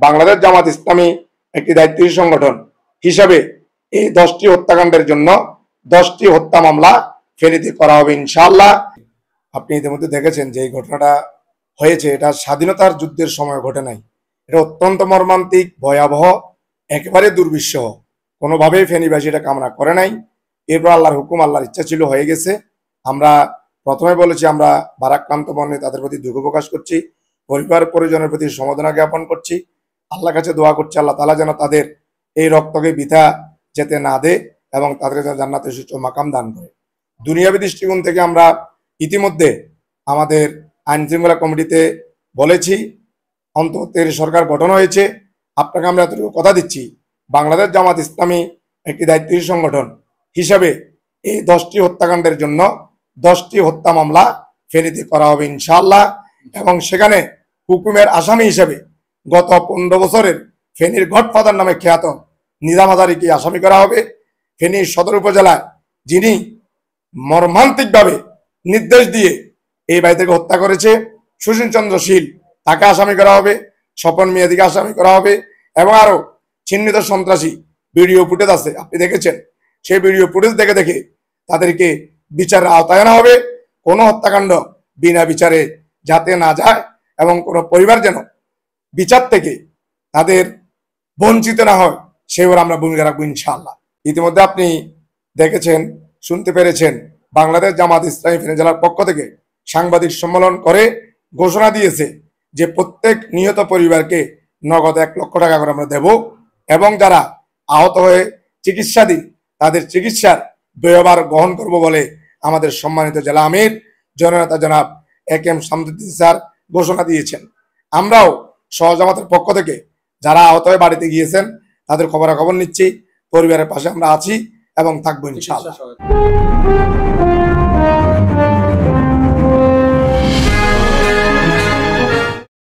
বাংলাদেশ জামাত ইসলামী একটি দায়িত্বশীল সংগঠন হিসাবে এই 10টি হত্যাকাণ্ডের জন্য 10টি হত্যা মামলা ফেনীতে করা হবে ইনশাআল্লাহ। আপনি ইতিমধ্যে দেখেছেন যে এই ঘটনাটা হয়েছে, এটা স্বাধীনতার যুদ্ধের সময় ঘটে নাই। এটা অত্যন্ত মর্মান্তিক, ভয়াবহ, একেবারে দুর্বিষহ। কোনোভাবেই ফেনীবাসী এটা কামনা করে নাই। এরপর আল্লাহর হুকুম, আল্লাহর ইচ্ছা ছিল, হয়ে গেছে। আমরা প্রথমে বলেছি আমরা ভারাক্রান্ত মনে তাদের প্রতি দুঃখ প্রকাশ করছি, পরিবার পরিজনের প্রতি সমবেদনা জ্ঞাপন করছি। আল্লাহর কাছে দোয়া করছি আল্লাহ তাআলা যেন তাদের এই রক্তকে বৃথা যেতে না দেয় এবং তাদের যেন জান্নাতের সুউচ্চ মাকাম দান করে। দুনিয়াবী দৃষ্টিকোণ থেকে আমরা ইতিমধ্যে আমাদের আইন শৃঙ্খলা কমিটিতে বলেছি, অন্তর্বর্তী সরকার গঠন হয়েছে। আপনাকে আমরা এতটুকু কথা দিচ্ছি, বাংলাদেশ জামাত ইসলামী একটি দায়িত্বশীল সংগঠন হিসাবে এই 10টি হত্যাকাণ্ডের জন্য 10টি হত্যা মামলা ফেনীতে করা হবে ইনশাআল্লাহ। এবং সেখানে হুকুমের আসামি হিসেবে গত 15 বছরের ফেনীর গডফাদার নামে খ্যাত নিজাম হাজারীকে আসামি করা হবে। ফেনী সদর উপজেলায় যিনি মর্মান্তিকভাবে নির্দেশ দিয়ে এই বাড়িটাকে হত্যা করেছে, সুশীল চন্দ্র শীল, তাকে আসামি করা হবে। স্বপন মেয়াদিকে আসামি করা হবে এবং আরো চিহ্নিত সন্ত্রাসী ভিডিও ফুটেজ আছে, আপনি দেখেছেন। সেই ভিডিও ফুটেজ দেখে দেখে তাদেরকে বিচারের আওতায় আনা হবে। কোনো হত্যাকাণ্ড বিনা বিচারে যাতে না যায় এবং কোনো পরিবার যেন বিচার থেকে তাদের বঞ্চিত না হয়, সেবার আমরা ভূমিকা রাখবো ইনশাআল্লাহ। ইতিমধ্যে আপনি দেখেছেন, শুনতে পেরেছেন, বাংলাদেশ জামাত ইসলামী ফেনী জেলার পক্ষ থেকে সাংবাদিক সম্মেলন করে ঘোষণা দিয়েছে যে প্রত্যেক নিহত পরিবারকে নগদ 1 লক্ষ টাকা করে আমরা দেব এবং যারা আহত হয়ে চিকিৎসাধীন তাদের চিকিৎসার ব্যয়ভার বহন করব বলে আমাদের সম্মানিত জেলা আমির জননেতা জনাব একেএম শামসুদ্দিন স্যার ঘোষণা দিয়েছেন। আমরাও সহজামাতের পক্ষ থেকে যারা আহত হয়ে বাড়িতে গিয়েছেন তাদের খবরাখবর নিচ্ছি, পরিবারের পাশে আমরা আছি এবং থাকবো ইনশাআল্লাহ।